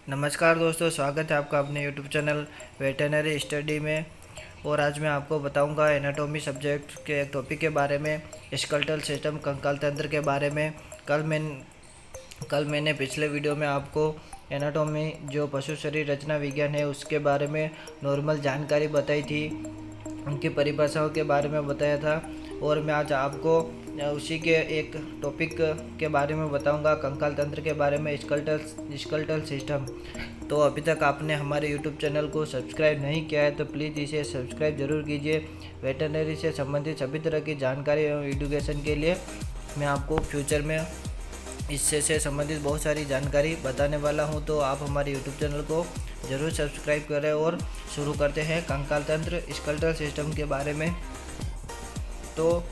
नमस्कार दोस्तों, स्वागत है आपका अपने यूट्यूब चैनल वेटरनरी स्टडी में। और आज मैं आपको बताऊंगा एनाटॉमी सब्जेक्ट के एक टॉपिक के बारे में, स्केलेटल सिस्टम कंकाल तंत्र के बारे में। कल मैंने पिछले वीडियो में आपको एनाटॉमी जो पशु शरीर रचना विज्ञान है उसके बारे में नॉर्मल जानकारी बताई थी, उनकी परिभाषाओं के बारे में बताया था। और मैं आज आपको उसी के एक टॉपिक के बारे में बताऊंगा, कंकाल तंत्र के बारे में, स्केलेटल सिस्टम। तो अभी तक आपने हमारे यूट्यूब चैनल को सब्सक्राइब नहीं किया है तो प्लीज़ इसे सब्सक्राइब जरूर कीजिए। वेटरनरी से संबंधित सभी तरह की जानकारी एवं एजुकेशन के लिए मैं आपको फ्यूचर में इससे संबंधित बहुत सारी जानकारी बताने वाला हूं, तो आप हमारे यूट्यूब चैनल को ज़रूर सब्सक्राइब करें। और शुरू करते हैं कंकाल तंत्र स्केलेटल सिस्टम के बारे में। तो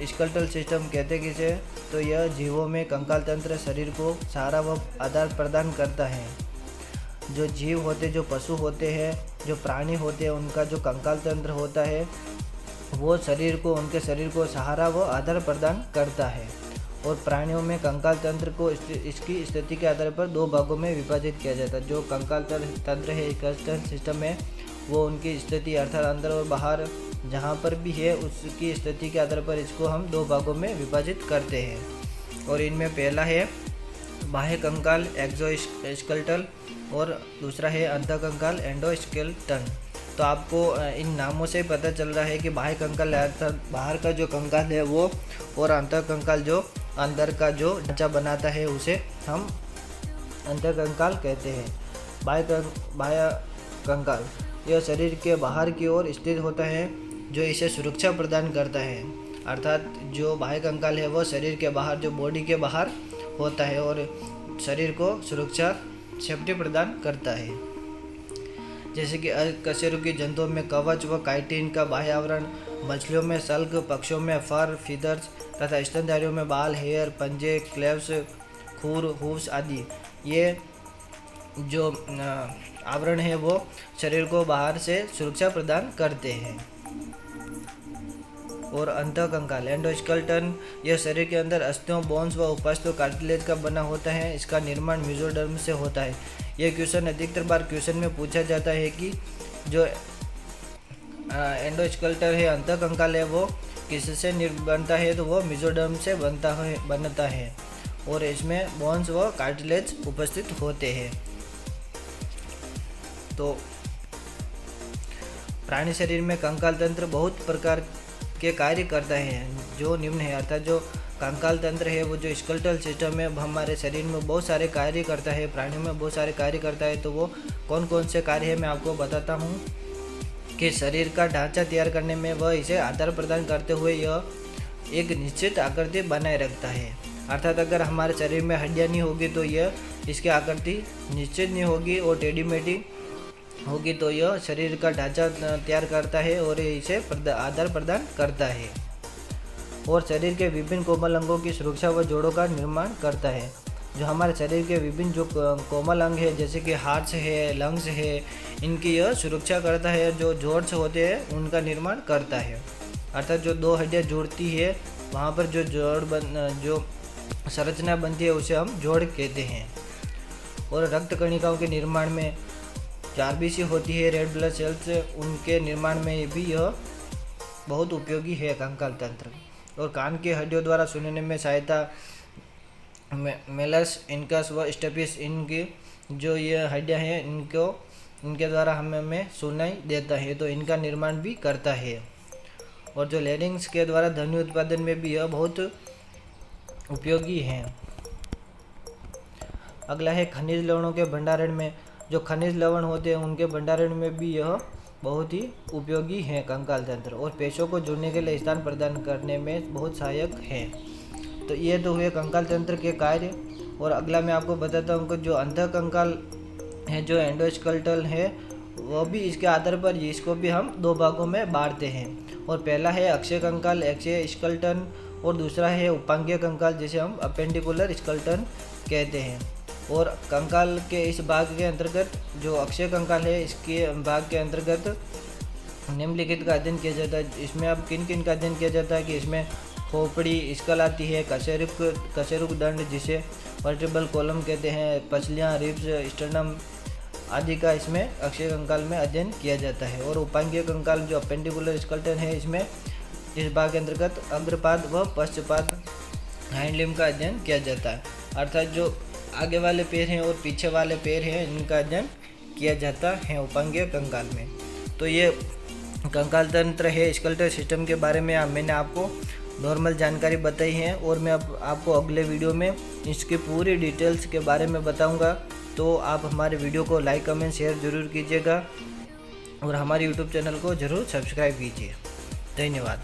स्केलेटल सिस्टम कहते किसे, तो यह जीवों में कंकाल तंत्र शरीर को सहारा व आधार प्रदान करता है। जो जीव होते, जो पशु होते हैं, जो प्राणी होते हैं, उनका जो कंकाल तंत्र होता है वो उनके शरीर को सहारा व आधार प्रदान करता है। और प्राणियों में कंकाल तंत्र को इसकी स्थिति के आधार पर दो भागों में विभाजित किया जाता है। जो कंकाल तंत्र है, स्केलेटल सिस्टम है, वो उनकी स्थिति अर्थात अंदर और बाहर जहाँ पर भी है उसकी स्थिति के आधार पर इसको हम दो भागों में विभाजित करते हैं। और इनमें पहला है बाह्य कंकाल एक्सोस्केलेटल और दूसरा है अंतः कंकाल एंडोस्केलेटन। तो आपको इन नामों से पता चल रहा है कि बाह्य कंकाल अर्थात बाहर का जो कंकाल है वो, और अंतः कंकाल जो अंदर का जो ढांचा बनाता है उसे हम अंतः कंकाल कहते हैं। बाह्य कंकाल यह शरीर के बाहर की ओर स्थित होता है, जो इसे सुरक्षा प्रदान करता है। अर्थात जो बाह्य कंकाल है वो शरीर के बाहर, जो बॉडी के बाहर होता है और शरीर को सुरक्षा सेफ्टी प्रदान करता है। जैसे कि कशेरुकी जंतुओं में कवच व काइटिन का बाह्य आवरण, मछलियों में सल्क, पक्षियों में फर, फीदर्स तथा स्तनधारियों में बाल, हेयर, पंजे, क्लेव्स, खूर, हूव्स आदि। ये जो आवरण है वो शरीर को बाहर से सुरक्षा प्रदान करते हैं। और अंतः कंकाल एंडोस्केलेटन, यह शरीर के अंदर अस्थियों, बोन्स व उपास्थ्य कार्टिलेज का बना होता है। इसका निर्माण मेसोडर्म से होता है। यह क्वेश्चन अधिकतर बार क्वेश्चन में पूछा जाता है कि जो एंडोस्केलेटन है, अंतः कंकाल है, वो किससे बनता है, तो वो मेसोडर्म से बनता है और इसमें बोन्स व कार्टिलेज उपस्थित होते हैं। तो प्राणी शरीर में कंकाल तंत्र बहुत प्रकार के कार्य करता है, जो निम्न है। अर्थात जो कंकाल तंत्र है वो जो स्केलेटल सिस्टम है हमारे शरीर में बहुत सारे कार्य करता है, प्राणियों में बहुत सारे कार्य करता है। तो वो कौन कौन से कार्य है मैं आपको बताता हूँ। कि शरीर का ढांचा तैयार करने में वह इसे आधार प्रदान करते हुए यह एक निश्चित आकृति बनाए रखता है। अर्थात अगर हमारे शरीर में हड्डियाँ नहीं होगी तो यह इसकी आकृति निश्चित नहीं होगी और टेढ़ी मेढ़ी होगी, तो यह शरीर का ढांचा तैयार करता है और इसे आधार प्रदान करता है। और शरीर के विभिन्न कोमल अंगों की सुरक्षा व जोड़ों का निर्माण करता है। जो हमारे शरीर के विभिन्न जो कोमल अंग है, जैसे कि हार्ट्स है, लंग्स है, इनकी यह सुरक्षा करता है। जो जोड़्स होते हैं उनका निर्माण करता है। अर्थात जो दो हड्डियाँ जुड़ती है वहाँ पर जो जो संरचना बनती है उसे हम जोड़ कहते हैं। और रक्त कणिकाओं के निर्माण में आरबीसी होती है, रेड ब्लड सेल्स, उनके निर्माण में भी यह बहुत उपयोगी है कंकाल तंत्र। और कान की हड्डियों द्वारा सुनने में सहायता, मेलस, इनकस व स्टेपिस, इनकी जो ये हड्डियाँ हैं इनके द्वारा हमें सुनाई देता है, तो इनका निर्माण भी करता है। और जो लैरिंग्स के द्वारा ध्वनि उत्पादन में भी यह बहुत उपयोगी है। अगला है खनिज लवणों के भंडारण में। जो खनिज लवण होते हैं उनके भंडारण में भी यह बहुत ही उपयोगी है कंकाल तंत्र। और पेशों को जुड़ने के लिए स्थान प्रदान करने में बहुत सहायक है। तो ये तो हुए कंकाल तंत्र के कार्य। और अगला मैं आपको बताता हूँ कि जो अंतः कंकाल है, जो एंडोस्केलेटल है, वो भी इसके आधार पर इसको भी हम दो भागों में बांटते हैं। और पहला है अक्षीय कंकाल एक्सियल स्केलेटन, और दूसरा है उपांगीय कंकाल जिसे हम अपेंडिकुलर स्केलेटन कहते हैं। और कंकाल के इस भाग के अंतर्गत जो अक्षीय कंकाल है, इसके भाग के अंतर्गत निम्नलिखित का अध्ययन किया जाता है। इसमें अब किन किन का अध्ययन किया जाता है कि इसमें खोपड़ी, स्कल आती है, कशेरुक दंड जिसे वर्टिब्रल कॉलम कहते हैं, पसलियाँ, रिब्स, स्टर्नम, आदि का इसमें अक्षीय कंकाल में अध्ययन किया जाता है। और उपांगीय कंकाल जो अपेंडिकुलर स्केलेटन है, इसमें इस भाग के अंतर्गत अग्रपाद व पश्चपाद हाइंड लिम्ब का अध्ययन किया जाता है, अर्थात जो आगे वाले पैर हैं और पीछे वाले पैर हैं, इनका अध्ययन किया जाता है उपांगीय कंकाल में। तो ये कंकाल तंत्र है, स्केलेटल सिस्टम के बारे में मैंने आपको नॉर्मल जानकारी बताई है, और मैं अब आपको अगले वीडियो में इसकी पूरी डिटेल्स के बारे में बताऊंगा। तो आप हमारे वीडियो को लाइक कमेंट शेयर ज़रूर कीजिएगा और हमारे यूट्यूब चैनल को ज़रूर सब्सक्राइब कीजिए। धन्यवाद।